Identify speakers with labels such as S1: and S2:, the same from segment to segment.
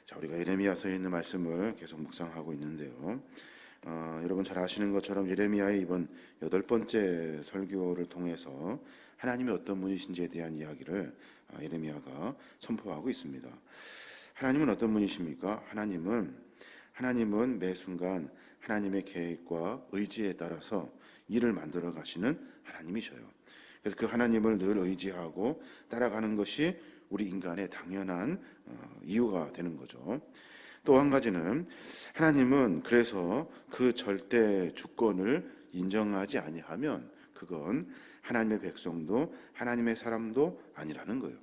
S1: 자, 우리가 예레미야서에 있는 말씀을 계속 묵상하고 있는데요. 여러분 잘 아시는 것처럼 예레미야의 이번 8번째 설교를 통해서 하나님이 어떤 분이신지에 대한 이야기를 예레미야가 선포하고 있습니다. 하나님은 어떤 분이십니까? 하나님은 매 순간 하나님의 계획과 의지에 따라서 일을 만들어 가시는 하나님이셔요. 그래서 그 하나님을 늘 의지하고 따라가는 것이 우리 인간의 당연한 이유가 되는 거죠. 또 한 가지는 하나님은 그래서 그 절대 주권을 인정하지 아니하면 그건 하나님의 백성도 하나님의 사람도 아니라는 거예요.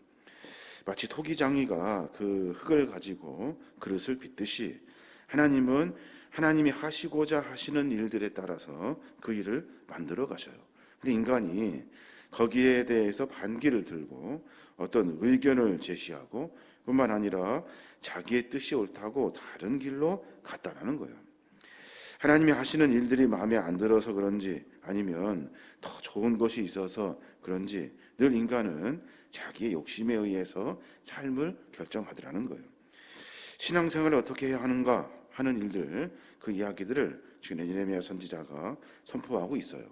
S1: 마치 토기장이가 그 흙을 가지고 그릇을 빚듯이 하나님은 하나님이 하시고자 하시는 일들에 따라서 그 일을 만들어 가셔요. 근데 인간이 거기에 대해서 반기를 들고 어떤 의견을 제시하고 뿐만 아니라 자기의 뜻이 옳다고 다른 길로 갔다라는 거예요. 하나님이 하시는 일들이 마음에 안 들어서 그런지 아니면 더 좋은 것이 있어서 그런지 늘 인간은 자기의 욕심에 의해서 삶을 결정하더라는 거예요. 신앙생활을 어떻게 해야 하는가 하는 일들, 그 이야기들을 지금 예레미야 선지자가 선포하고 있어요.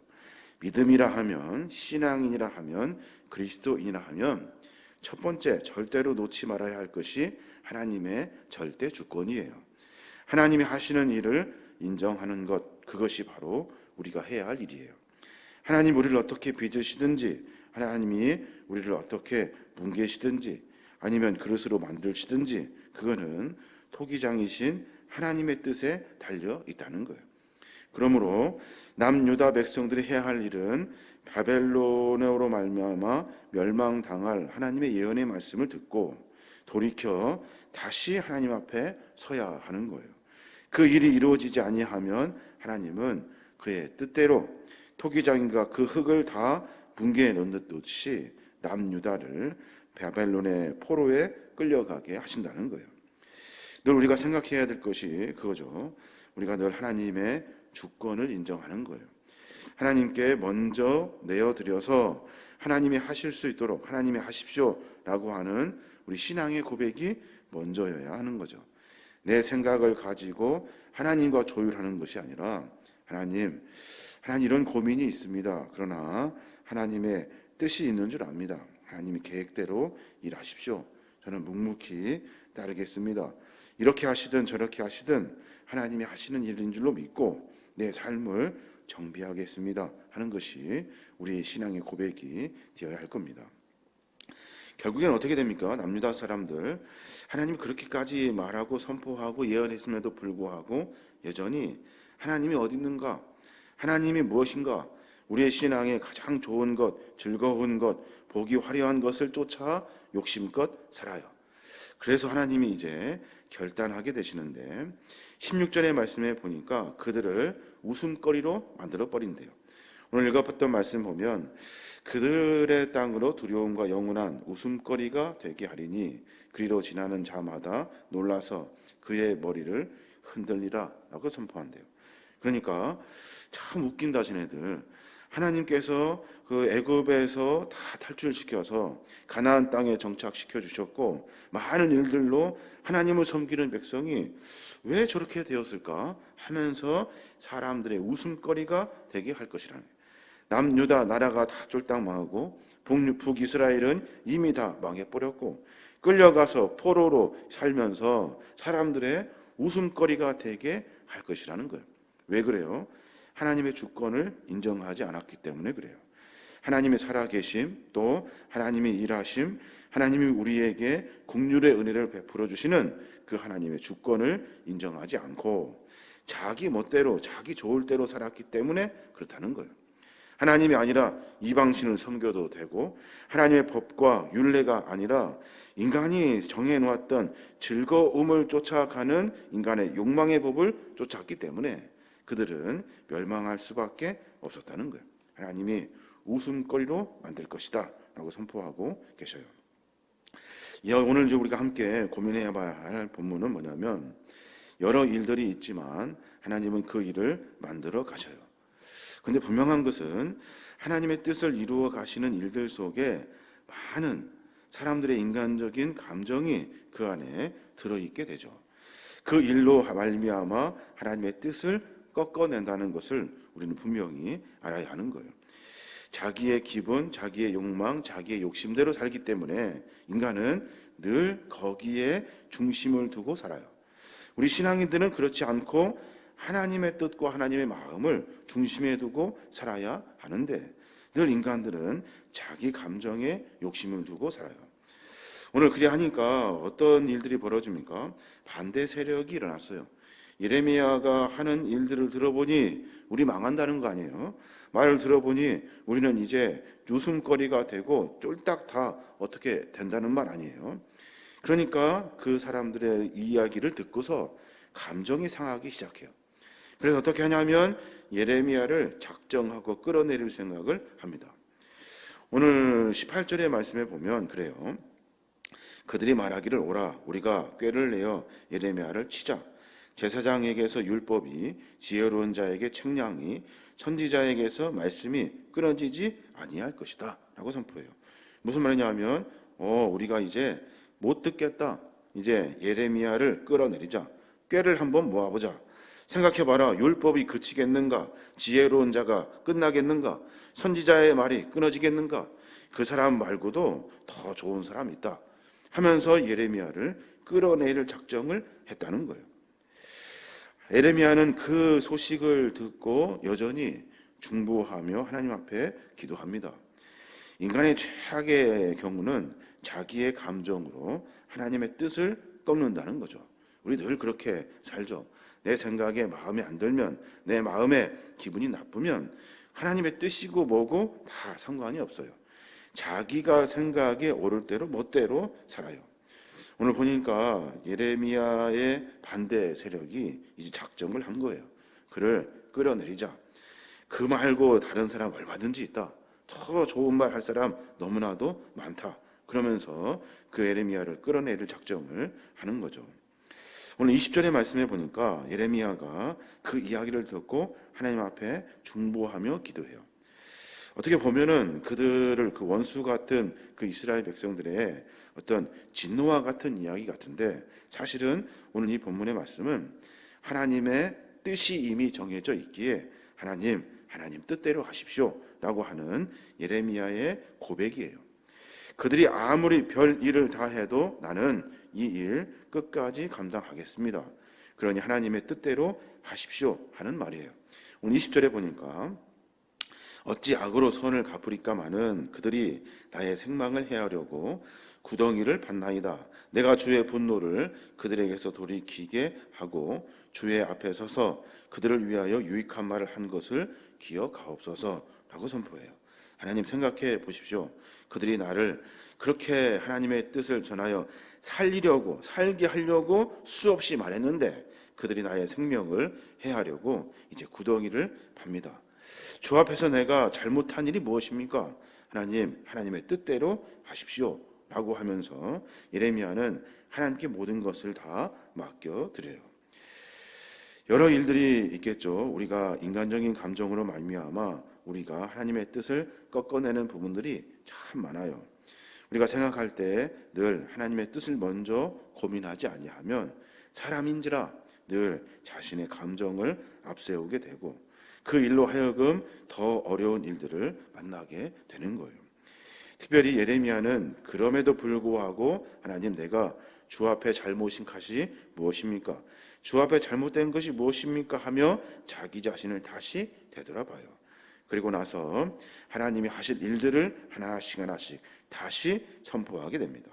S1: 믿음이라 하면, 신앙인이라 하면, 그리스도인이라 하면 첫 번째 절대로 놓지 말아야 할 것이 하나님의 절대 주권이에요. 하나님이 하시는 일을 인정하는 것, 그것이 바로 우리가 해야 할 일이에요. 하나님 우리를 어떻게 빚으시든지, 하나님이 우리를 어떻게 뭉개시든지 아니면 그릇으로 만드시든지 그거는 토기장이신 하나님의 뜻에 달려 있다는 거예요. 그러므로 남유다 백성들이 해야 할 일은 바벨론으로 말미암아 멸망당할 하나님의 예언의 말씀을 듣고 돌이켜 다시 하나님 앞에 서야 하는 거예요. 그 일이 이루어지지 아니하면 하나님은 그의 뜻대로 토기장인가 그 흙을 다 붕괴해 놓듯이 남유다를 바벨론의 포로에 끌려가게 하신다는 거예요. 늘 우리가 생각해야 될 것이 그거죠. 우리가 늘 하나님의 주권을 인정하는 거예요. 하나님께 먼저 내어드려서 하나님이 하실 수 있도록 하나님이 하십시오라고 하는 우리 신앙의 고백이 먼저여야 하는 거죠. 내 생각을 가지고 하나님과 조율하는 것이 아니라 하나님 이런 고민이 있습니다. 그러나 하나님의 뜻이 있는 줄 압니다. 하나님이 계획대로 일하십시오. 저는 묵묵히 따르겠습니다. 이렇게 하시든 저렇게 하시든 하나님이 하시는 일인 줄로 믿고 내 삶을 정비하겠습니다 하는 것이 우리 신앙의 고백이 되어야 할 겁니다. 결국엔 어떻게 됩니까? 남유다 사람들 하나님이 그렇게까지 말하고 선포하고 예언했음에도 불구하고 여전히 하나님이 어디 있는가? 하나님이 무엇인가? 우리의 신앙에 가장 좋은 것, 즐거운 것, 보기 화려한 것을 쫓아 욕심껏 살아요. 그래서 하나님이 이제 결단하게 되시는데 16절의 말씀에 보니까 그들을 웃음거리로 만들어 버린대요. 오늘 읽어봤던 말씀 보면 그들의 땅으로 두려움과 영원한 웃음거리가 되게 하리니 그리로 지나는 자마다 놀라서 그의 머리를 흔들리라 라고 선포한대요. 그러니까 참 웃긴다 쟤네들. 하나님께서 그 애굽에서 다 탈출시켜서 가나안 땅에 정착시켜 주셨고 많은 일들로 하나님을 섬기는 백성이 왜 저렇게 되었을까 하면서 사람들의 웃음거리가 되게 할 것이라는 거예요. 남유다 나라가 다 쫄딱 망하고 북이스라엘은 이미 다 망해버렸고 끌려가서 포로로 살면서 사람들의 웃음거리가 되게 할 것이라는 거예요. 왜 그래요? 하나님의 주권을 인정하지 않았기 때문에 그래요. 하나님의 살아계심, 또 하나님의 일하심, 하나님이 우리에게 긍휼의 은혜를 베풀어 주시는 그 하나님의 주권을 인정하지 않고 자기 멋대로 자기 좋을 대로 살았기 때문에 그렇다는 거예요. 하나님이 아니라 이방신을 섬겨도 되고 하나님의 법과 율례가 아니라 인간이 정해놓았던 즐거움을 쫓아가는 인간의 욕망의 법을 쫓았기 때문에 그들은 멸망할 수밖에 없었다는 거예요. 하나님이 웃음거리로 만들 것이다 라고 선포하고 계셔요. 오늘 이제 우리가 함께 고민해 봐야 할 본문은 뭐냐면 여러 일들이 있지만 하나님은 그 일을 만들어 가셔요. 그런데 분명한 것은 하나님의 뜻을 이루어 가시는 일들 속에 많은 사람들의 인간적인 감정이 그 안에 들어있게 되죠. 그 일로 말미암아 하나님의 뜻을 꺾어낸다는 것을 우리는 분명히 알아야 하는 거예요. 자기의 기분, 자기의 욕망, 자기의 욕심대로 살기 때문에 인간은 늘 거기에 중심을 두고 살아요. 우리 신앙인들은 그렇지 않고 하나님의 뜻과 하나님의 마음을 중심에 두고 살아야 하는데 늘 인간들은 자기 감정에 욕심을 두고 살아요. 오늘 그리 하니까 어떤 일들이 벌어집니까? 반대 세력이 일어났어요. 예레미야가 하는 일들을 들어보니 우리 망한다는 거 아니에요. 말을 들어보니 우리는 이제 웃음거리가 되고 쫄딱 다 어떻게 된다는 말 아니에요. 그러니까 그 사람들의 이야기를 듣고서 감정이 상하기 시작해요. 그래서 어떻게 하냐면 예레미야를 작정하고 끌어내릴 생각을 합니다. 오늘 18절의 말씀에 보면 그래요. 그들이 말하기를 오라 우리가 꾀를 내어 예레미야를 치자. 제사장에게서 율법이 지혜로운 자에게 책량이 선지자에게서 말씀이 끊어지지 아니할 것이다 라고 선포해요. 무슨 말이냐면 우리가 이제 못 듣겠다. 이제 예레미야를 끌어내리자. 꾀를 한번 모아보자. 생각해봐라. 율법이 그치겠는가? 지혜로운 자가 끝나겠는가? 선지자의 말이 끊어지겠는가? 그 사람 말고도 더 좋은 사람이 있다 하면서 예레미야를 끌어내릴 작정을 했다는 거예요. 예레미야는 그 소식을 듣고 여전히 중보하며 하나님 앞에 기도합니다. 인간의 최악의 경우는 자기의 감정으로 하나님의 뜻을 꺾는다는 거죠. 우리 늘 그렇게 살죠. 내 생각에 마음에 안 들면, 내 마음에 기분이 나쁘면 하나님의 뜻이고 뭐고 다 상관이 없어요. 자기가 생각에 오를 대로 멋대로 살아요. 오늘 보니까 예레미야의 반대 세력이 이제 작정을 한 거예요. 그를 끌어내리자. 그 말고 다른 사람 얼마든지 있다. 더 좋은 말 할 사람 너무나도 많다. 그러면서 그 예레미야를 끌어내릴 작정을 하는 거죠. 오늘 20절의 말씀에 보니까 예레미야가 그 이야기를 듣고 하나님 앞에 중보하며 기도해요. 어떻게 보면은 그들을 그 원수 같은 그 이스라엘 백성들의 어떤 진노와 같은 이야기 같은데 사실은 오늘 이 본문의 말씀은 하나님의 뜻이 이미 정해져 있기에 하나님 뜻대로 하십시오 라고 하는 예레미야의 고백이에요. 그들이 아무리 별 일을 다 해도 나는 이 일 끝까지 감당하겠습니다. 그러니 하나님의 뜻대로 하십시오 하는 말이에요. 오늘 20절에 보니까 어찌 악으로 선을 갚으리까마는 그들이 나의 생망을 해하려고 구덩이를 팠나이다. 내가 주의 분노를 그들에게서 돌이키게 하고 주의 앞에 서서 그들을 위하여 유익한 말을 한 것을 기억하옵소서라고 선포해요. 하나님 생각해 보십시오. 그들이 나를 그렇게 하나님의 뜻을 전하여 살게 하려고 수없이 말했는데 그들이 나의 생명을 해하려고 이제 구덩이를 팝니다. 주 앞에서 내가 잘못한 일이 무엇입니까? 하나님의 뜻대로 하십시오 라고 하면서 예레미야는 하나님께 모든 것을 다 맡겨드려요. 여러 일들이 있겠죠. 우리가 인간적인 감정으로 말미암아 우리가 하나님의 뜻을 꺾어내는 부분들이 참 많아요. 우리가 생각할 때 늘 하나님의 뜻을 먼저 고민하지 아니하면 사람인지라 늘 자신의 감정을 앞세우게 되고 그 일로 하여금 더 어려운 일들을 만나게 되는 거예요. 특별히 예레미야는 그럼에도 불구하고 하나님 내가 주 앞에 잘못인 것이 무엇입니까? 주 앞에 잘못된 것이 무엇입니까? 하며 자기 자신을 다시 되돌아봐요. 그리고 나서 하나님이 하실 일들을 하나씩 다시 선포하게 됩니다.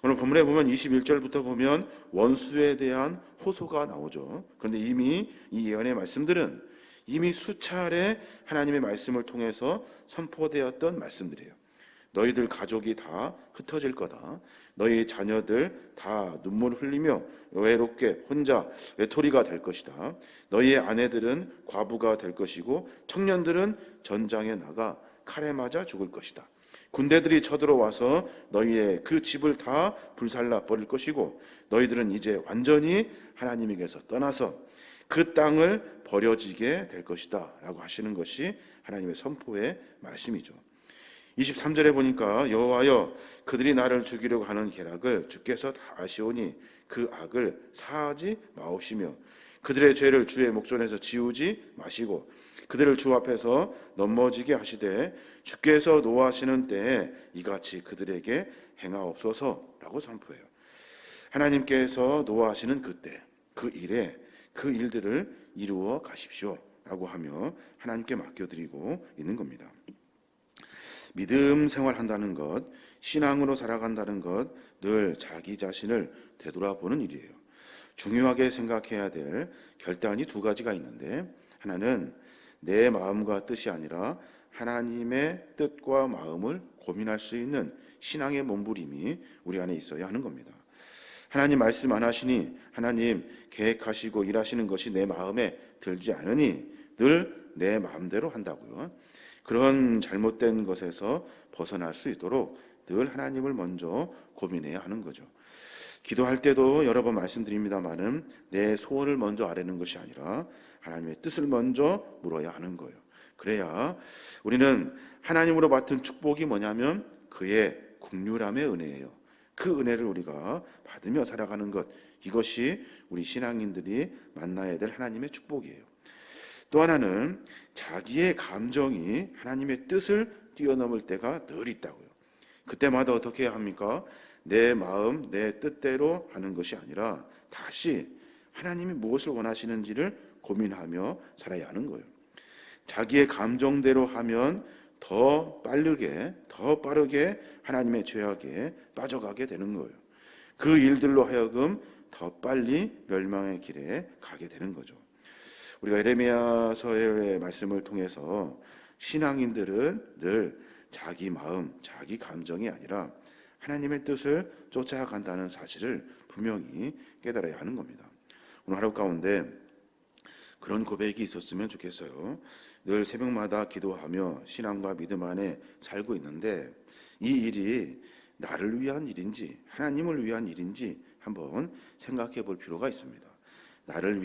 S1: 오늘 본문에 보면 21절부터 보면 원수에 대한 호소가 나오죠. 그런데 이미 이 예언의 말씀들은 이미 수차례 하나님의 말씀을 통해서 선포되었던 말씀들이에요. 너희들 가족이 다 흩어질 거다. 너희 자녀들 다 눈물 흘리며 외롭게 혼자 외톨이가 될 것이다. 너희의 아내들은 과부가 될 것이고 청년들은 전장에 나가 칼에 맞아 죽을 것이다. 군대들이 쳐들어와서 너희의 그 집을 다 불살라 버릴 것이고 너희들은 이제 완전히 하나님에게서 떠나서 그 땅을 버려지게 될 것이다 라고 하시는 것이 하나님의 선포의 말씀이죠. 23절에 보니까 여호와여 그들이 나를 죽이려고 하는 계략을 주께서 다 아시오니 그 악을 사하지 마옵시며 그들의 죄를 주의 목전에서 지우지 마시고 그들을 주 앞에서 넘어지게 하시되 주께서 노하시는 때에 이같이 그들에게 행하옵소서라고 선포해요. 하나님께서 노하시는 그때 그 일에 그 일들을 이루어 가십시오라고 하며 하나님께 맡겨드리고 있는 겁니다. 믿음 생활한다는 것, 신앙으로 살아간다는 것, 늘 자기 자신을 되돌아보는 일이에요. 중요하게 생각해야 될 결단이 두 가지가 있는데 하나는 내 마음과 뜻이 아니라 하나님의 뜻과 마음을 고민할 수 있는 신앙의 몸부림이 우리 안에 있어야 하는 겁니다. 하나님 말씀 안 하시니 하나님 계획하시고 일하시는 것이 내 마음에 들지 않으니 늘 내 마음대로 한다고요. 그런 잘못된 것에서 벗어날 수 있도록 늘 하나님을 먼저 고민해야 하는 거죠. 기도할 때도 여러 번 말씀드립니다마는 내 소원을 먼저 아뢰는 것이 아니라 하나님의 뜻을 먼저 물어야 하는 거예요. 그래야 우리는 하나님으로 받은 축복이 뭐냐면 그의 긍휼함의 은혜예요. 그 은혜를 우리가 받으며 살아가는 것, 이것이 우리 신앙인들이 만나야 될 하나님의 축복이에요. 또 하나는 자기의 감정이 하나님의 뜻을 뛰어넘을 때가 늘 있다고요. 그때마다 어떻게 해야 합니까? 내 마음, 내 뜻대로 하는 것이 아니라 다시 하나님이 무엇을 원하시는지를 고민하며 살아야 하는 거예요. 자기의 감정대로 하면 더 빠르게 하나님의 죄악에 빠져가게 되는 거예요. 그 일들로 하여금 더 빨리 멸망의 길에 가게 되는 거죠. 우리가 에레미야서의 말씀을 통해서 신앙인들은 늘 자기 마음, 자기 감정이 아니라 하나님의 뜻을 쫓아간다는 사실을 분명히 깨달아야 하는 겁니다. 오늘 하루 가운데 그런 고백이 있었으면 좋겠어요. 늘 새벽마다 기도하며 신앙과 믿음 안에 살고 있는데 이 일이 나를 위한 일인지 하나님을 위한 일인지 한번 생각해 볼 필요가 있습니다. 나를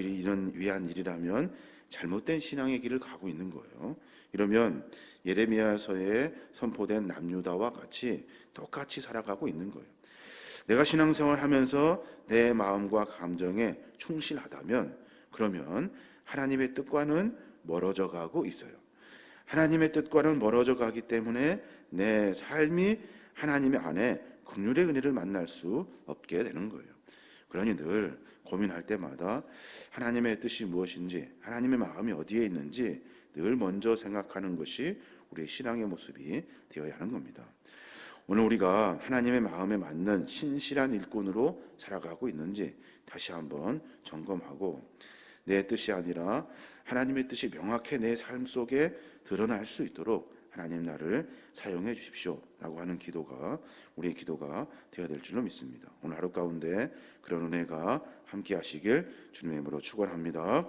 S1: 위한 일이라면 잘못된 신앙의 길을 가고 있는 거예요. 이러면 예레미야서에 선포된 남유다와 같이 똑같이 살아가고 있는 거예요. 내가 신앙생활하면서 내 마음과 감정에 충실하다면 그러면 하나님의 뜻과는 멀어져 가고 있어요. 하나님의 뜻과는 멀어져 가기 때문에 내 삶이 하나님의 안에 긍휼의 은혜를 만날 수 없게 되는 거예요. 그러니 늘 고민할 때마다 하나님의 뜻이 무엇인지, 하나님의 마음이 어디에 있는지 늘 먼저 생각하는 것이 우리의 신앙의 모습이 되어야 하는 겁니다. 오늘 우리가 하나님의 마음에 맞는 신실한 일꾼으로 살아가고 있는지 다시 한번 점검하고 내 뜻이 아니라 하나님의 뜻이 명확히 내 삶 속에 드러날 수 있도록 하나님 나를 사용해 주십시오 라고 하는 기도가 우리의 기도가 되어야 될 줄로 믿습니다. 오늘 하루 가운데 그런 은혜가 함께 하시길 주님의 이름으로 축원합니다.